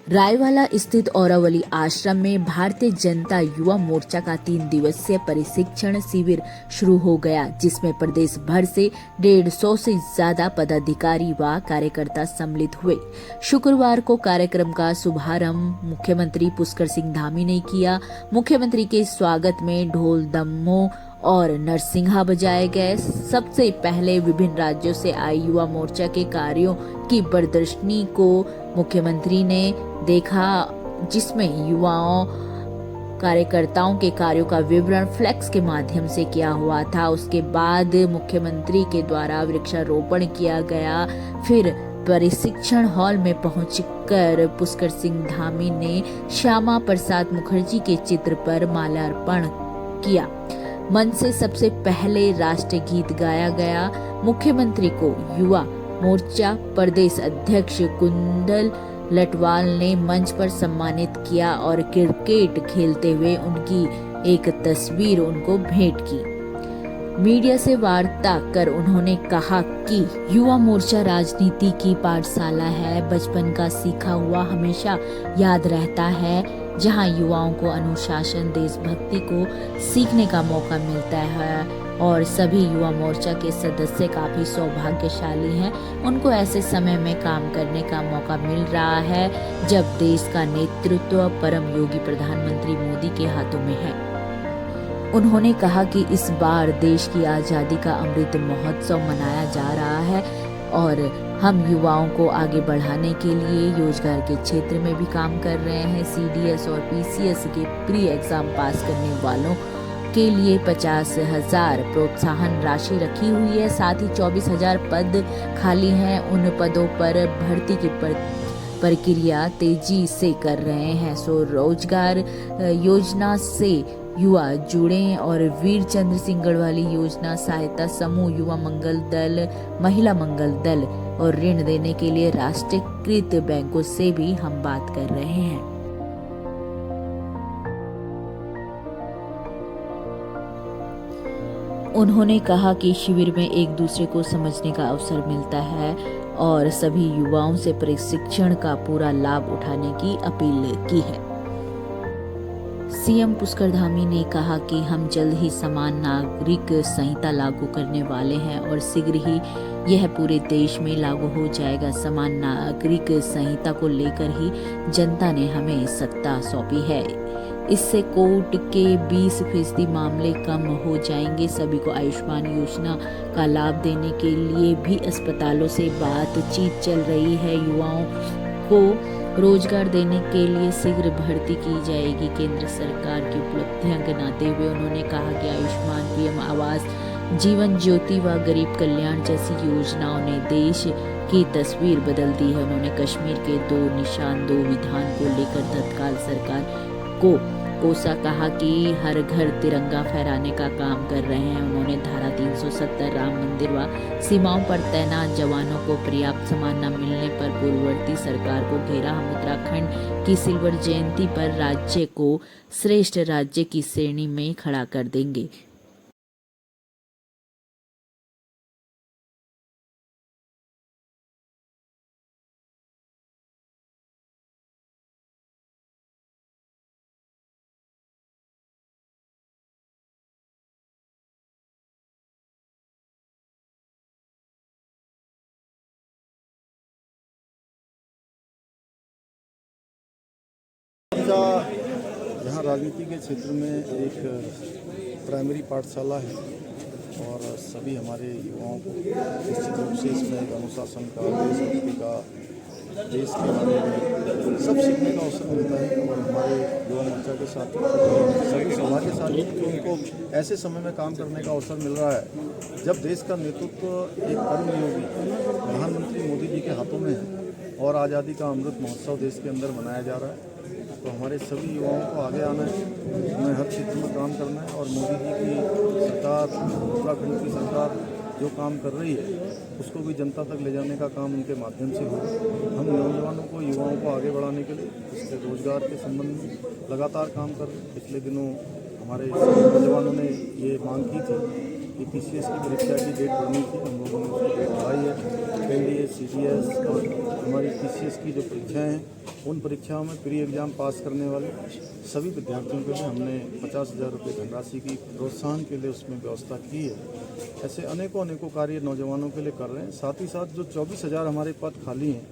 रायवाला स्थित औरावली आश्रम में भारतीय जनता युवा मोर्चा का 3 दिवसीय प्रशिक्षण शिविर शुरू हो गया, जिसमें प्रदेश भर से 150 से ज्यादा पदाधिकारी व कार्यकर्ता सम्मिलित हुए। शुक्रवार को कार्यक्रम का शुभारंभ मुख्यमंत्री पुष्कर सिंह धामी ने किया। मुख्यमंत्री के स्वागत में ढोल दम्मो और नरसिंहा बजाए गए। सबसे पहले विभिन्न राज्यों से आए युवा मोर्चा के कार्यों की प्रदर्शनी को मुख्यमंत्री ने देखा, जिसमें युवाओं कार्यकर्ताओं के कार्यों का विवरण फ्लैक्स के माध्यम से किया हुआ था। उसके बाद मुख्यमंत्री के द्वारा वृक्षारोपण किया गया। फिर प्रशिक्षण हॉल में पहुंचकर पुष्कर सिंह धामी ने श्यामा प्रसाद मुखर्जी के चित्र पर माल्यार्पण किया। मंच से सबसे पहले राष्ट्रीय गीत गाया गया। मुख्यमंत्री को युवा मोर्चा प्रदेश अध्यक्ष कुंदन लटवाल ने मंच पर सम्मानित किया और क्रिकेट खेलते हुए उनकी एक तस्वीर उनको भेंट की। मीडिया से वार्ता कर उन्होंने कहा कि युवा मोर्चा राजनीति की पाठशाला है। बचपन का सीखा हुआ हमेशा याद रहता है, जहां युवाओं को अनुशासन, देशभक्ति को सीखने का मौका मिलता है और सभी युवा मोर्चा के सदस्य काफी सौभाग्यशाली हैं। उनको ऐसे समय में काम करने का मौका मिल रहा है जब देश का नेतृत्व परम योगी प्रधानमंत्री मोदी के हाथों में है। उन्होंने कहा कि इस बार देश की आजादी का अमृत महोत्सव मनाया जा रहा है और हम युवाओं को आगे बढ़ाने के लिए रोजगार के क्षेत्र में भी काम कर रहे हैं। CDS और PCS के प्री एग्जाम पास करने वालों के लिए 50,000 प्रोत्साहन राशि रखी हुई है। साथ ही 24,000 पद खाली हैं। उन पदों पर भर्ती की प्रक्रिया तेजी से कर रहे हैं। रोजगार योजना से युवा जुड़े और वीर चंद्र सिंह गढ़वाली योजना, सहायता समूह, युवा मंगल दल, महिला मंगल दल और ऋण देने के लिए राष्ट्रीयकृत बैंकों से भी हम बात कर रहे हैं। उन्होंने कहा कि शिविर में एक दूसरे को समझने का अवसर मिलता है और सभी युवाओं से प्रशिक्षण का पूरा लाभ उठाने की अपील की है। CM पुष्कर धामी ने कहा कि हम जल्द ही समान नागरिक संहिता लागू करने वाले हैं और शीघ्र ही यह पूरे देश में लागू हो जाएगा। समान नागरिक संहिता को लेकर ही जनता ने हमें सत्ता सौंपी है। इससे कोर्ट के 20% मामले कम हो जाएंगे। सभी को आयुष्मान योजना का लाभ देने के लिए भी अस्पतालों से बातचीत चल रही है। युवाओं को रोजगार देने के लिए शीघ्र भर्ती की जाएगी। केंद्र सरकार की उपलब्धियां गिनाते हुए उन्होंने कहा कि आयुष्मान, PM आवास, जीवन ज्योति व गरीब कल्याण जैसी योजनाओं ने देश की तस्वीर बदल दी है। उन्होंने कश्मीर के 2 निशान 2 विधान को लेकर तत्काल सरकार को कोसा, कहा कि हर घर तिरंगा फहराने का काम कर रहे हैं। उन्होंने धारा 370, राम मंदिर व सीमाओं पर तैनात जवानों को पर्याप्त सम्मान न मिलने पर पूर्ववर्ती सरकार को घेरा। हम उत्तराखंड की सिल्वर जयंती पर राज्य को श्रेष्ठ राज्य की श्रेणी में खड़ा कर देंगे। यहाँ राजनीति के क्षेत्र में एक प्राइमरी पाठशाला है और सभी हमारे युवाओं को निश्चित रूप से इसमें एक अनुशासन का, देशभक्ति का, देश के बारे में सब सीखने का अवसर मिलता है। और हमारे युवा मोर्चा के साथ सभी समाज के साथ उनको ऐसे समय में काम करने का अवसर मिल रहा है जब देश का नेतृत्व एक परम योगी प्रधानमंत्री मोदी जी के हाथों में है और आज़ादी का अमृत महोत्सव देश के अंदर मनाया जा रहा है। तो हमारे सभी युवाओं को आगे आना है, हमें हर क्षेत्र में काम करना है और मोदी जी की सरकार, उत्तराखंड की सरकार जो काम कर रही है उसको भी जनता तक ले जाने का काम उनके माध्यम से होगा। हम नौजवानों को, युवाओं को आगे बढ़ाने के लिए इसके रोजगार के संबंध में लगातार काम कर रहे हैं। पिछले दिनों हमारे नौजवानों ने ये मांग की थी ये TCS की परीक्षा की डेट बढ़नी थी, हम लोगों ने उसकी डेट बढ़ाई है। NDA, CDS और हमारी TCS की जो परीक्षाएं हैं उन परीक्षाओं में प्री एग्ज़ाम पास करने वाले सभी विद्यार्थियों के लिए हमने 50,000 रुपये धनराशि की प्रोत्साहन के लिए उसमें व्यवस्था की है। ऐसे अनेकों कार्य नौजवानों के लिए कर रहे हैं। साथ ही साथ जो 24,000 हमारे पद खाली हैं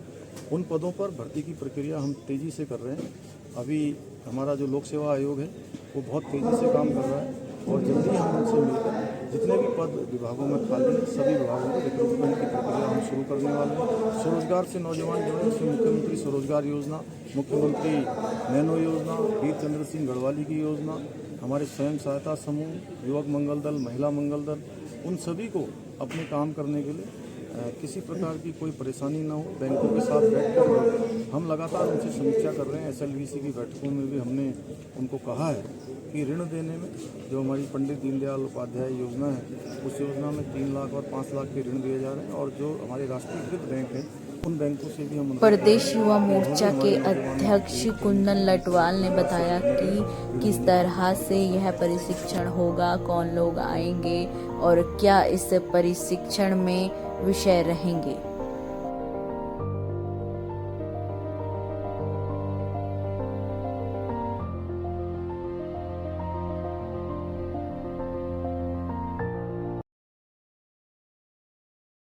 उन पदों पर भर्ती की प्रक्रिया हम तेज़ी से कर रहे हैं। अभी हमारा जो लोक सेवा आयोग है वो बहुत तेज़ी से काम कर रहा है और जल्दी हम उनसे मिलकर जितने भी पद विभागों में खाली हैं सभी विभागों में रिक्रूटमेंट की प्रक्रिया हम शुरू करने वाले हैं। स्वरोजगार से नौजवान जुड़े, उसमें मुख्यमंत्री स्वरोजगार योजना, मुख्यमंत्री नैनो योजना, वीर चंद्र सिंह गढ़वाली की योजना, हमारे स्वयं सहायता समूह, युवक मंगल दल, महिला मंगल दल, उन सभी को अपने काम करने के लिए किसी प्रकार की कोई परेशानी ना हो, बैंकों के साथ बैठकर हम लगातार उनसे समीक्षा कर रहे हैं। SLVC की बैठकों में भी हमने उनको कहा है कि ऋण देने में जो हमारी पंडित दीनदयाल उपाध्याय योजना है उस योजना में 3 लाख और 5 लाख के ऋण दिए जा रहे हैं और जो हमारे राष्ट्रीयकृत बैंक हैं उन बैंकों से भी हम प्रदेश युवा मोर्चा के अध्यक्ष कुंदन लटवाल ने बताया कि किस तरह से यह प्रशिक्षण होगा, कौन लोग आएंगे और क्या इस प्रशिक्षण में विषय रहेंगे।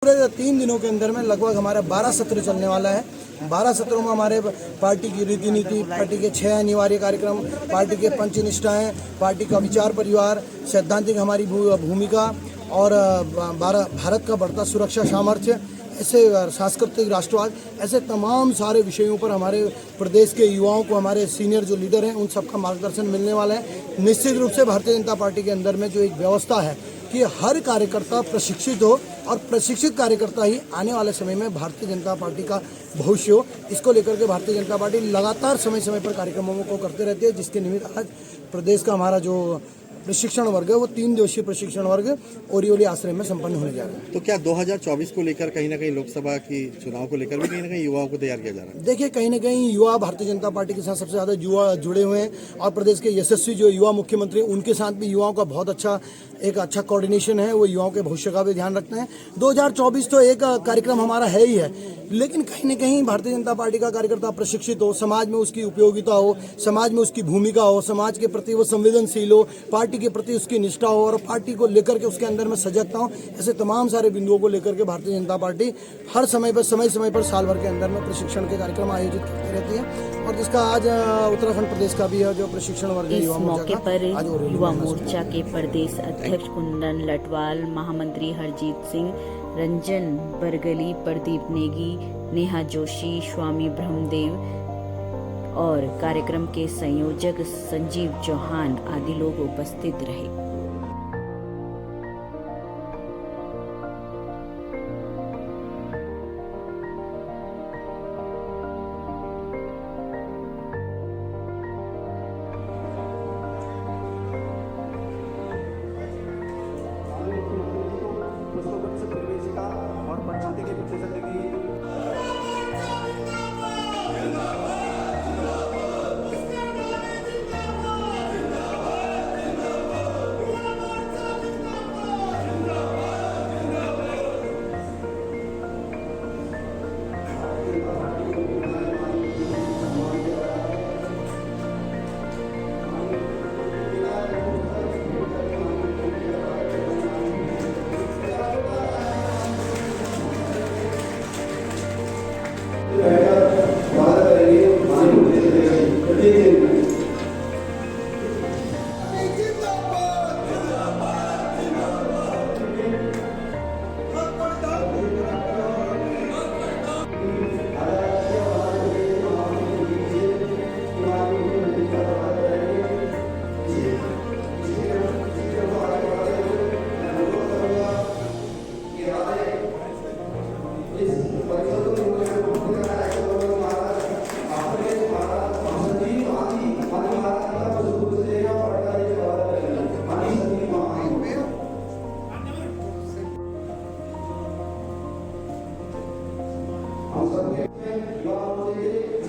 पूरे 3 दिनों के अंदर में लगभग हमारा 12 सत्र चलने वाला है। 12 सत्रों में हमारे पार्टी की रीति नीति, पार्टी के 6 अनिवार्य कार्यक्रम, पार्टी के पंचनिष्ठाएं, पार्टी का विचार परिवार, सैद्धांतिक हमारी भूमिका और भारत का बढ़ता सुरक्षा सामर्थ्य, ऐसे सांस्कृतिक राष्ट्रवाद, ऐसे तमाम सारे विषयों पर हमारे प्रदेश के युवाओं को, हमारे सीनियर जो लीडर हैं उन सबका मार्गदर्शन मिलने वाला है। निश्चित रूप से भारतीय जनता पार्टी के अंदर में जो एक व्यवस्था है कि हर कार्यकर्ता प्रशिक्षित हो और प्रशिक्षित कार्यकर्ता ही आने वाले समय में भारतीय जनता पार्टी का भविष्य हो, इसको लेकर के भारतीय जनता पार्टी लगातार समय समय पर कार्यक्रमों को करते रहती है, जिसके निमित्त आज प्रदेश का हमारा जो प्रशिक्षण वर्ग है वो 3 दिवसीय प्रशिक्षण वर्ग ओरियोली आश्रम में संपन्न होने जा रहा है। तो क्या 2024 को लेकर कहीं ना कहीं लोकसभा की चुनाव को लेकर भी कहीं ना कहीं युवाओं को तैयार किया जा रहा है? देखिए, कहीं ना कहीं युवा भारतीय जनता पार्टी के साथ सबसे ज़्यादा युवा जुड़े हुए हैं और प्रदेश के यशस्वी जो युवा मुख्यमंत्री उनके साथ भी युवाओं का बहुत अच्छा कोऑर्डिनेशन है। वो युवाओं के भविष्य का भी ध्यान रखते हैं। 2024 तो एक कार्यक्रम हमारा है ही है, लेकिन कहीं न कहीं भारतीय जनता पार्टी का कार्यकर्ता प्रशिक्षित हो, समाज में उसकी उपयोगिता हो, समाज में उसकी भूमिका हो, समाज के प्रति वो संवेदनशील हो, पार्टी के प्रति उसकी निष्ठा हो और पार्टी को लेकर के उसके अंदर में सजगता हो। ऐसे तमाम सारे बिंदुओं को लेकर के भारतीय जनता पार्टी हर समय पर साल भर के अंदर में प्रशिक्षण के कार्यक्रम आयोजित करती रहती है और जिसका आज उत्तराखंड प्रदेश का भी है जो प्रशिक्षण वर्ग इस मौके पर युवा मोर्चा के प्रदेश अध्यक्ष कुंदन लटवाल, महामंत्री हरजीत सिंह, रंजन बरगली, प्रदीप नेगी, नेहा जोशी, स्वामी ब्रह्मदेव और कार्यक्रम के संयोजक संजीव चौहान आदि लोग उपस्थित रहे। और पंचायती के पीछे से हम सब